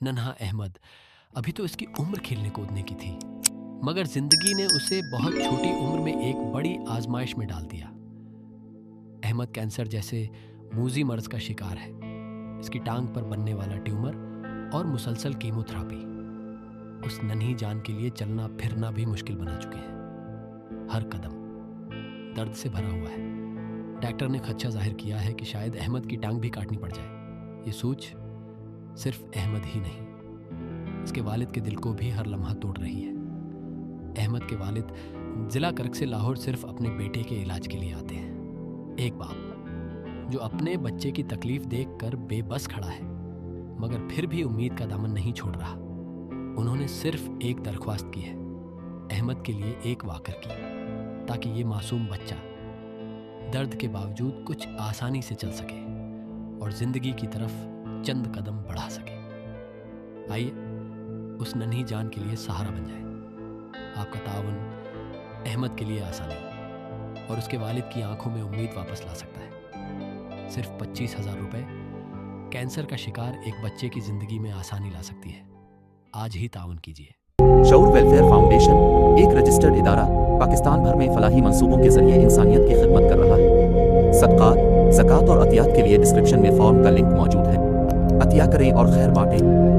नन्हा अहमद अभी तो इसकी उम्र खेलने कूदने की थी, मगर जिंदगी ने उसे बहुत छोटी उम्र में एक बड़ी आजमाइश में डाल दिया। अहमद कैंसर जैसे मूजी मर्ज का शिकार है। इसकी टांग पर बनने वाला ट्यूमर और मुसलसल कीमोथेरापी उस नन्ही जान के लिए चलना फिरना भी मुश्किल बना चुके हैं। हर कदम दर्द से भरा हुआ है। डॉक्टर ने खदशा जाहिर किया है कि शायद अहमद की टांग भी काटनी पड़ जाए। ये सोच सिर्फ अहमद ही नहीं, इसके वालिद के दिल को भी हर लम्हा तोड़ रही है। अहमद के वालिद जिला कर्क से लाहौर सिर्फ अपने बेटे के इलाज के लिए आते हैं। एक बाप जो अपने बच्चे की तकलीफ देखकर बेबस खड़ा है, मगर फिर भी उम्मीद का दामन नहीं छोड़ रहा। उन्होंने सिर्फ एक दरख्वास्त की है, अहमद के लिए एक वाकर की, ताकि ये मासूम बच्चा दर्द के बावजूद कुछ आसानी से चल सके और जिंदगी की तरफ चंद कदम बढ़ा सके। आइए उस नन्ही जान के लिए सहारा बन जाए। आपका तावन अहमद के लिए आसानी और उसके वालिद की आंखों में उम्मीद वापस ला सकता है। सिर्फ 25,000 रुपए कैंसर का शिकार एक बच्चे की जिंदगी में आसानी ला सकती है। आज ही ताउन कीजिए। शऊर वेलफेयर फाउंडेशन एक रजिस्टर्ड इदारा पाकिस्तान भर में फलाही मंसूबों के जरिए इंसानियत की खिदमत कर रहा है। सदक़ात, ज़कात और अतियात के लिए डिस्क्रिप्शन में फॉर्म का लिंक मौजूद है। अतिया करें और खैर बांटें।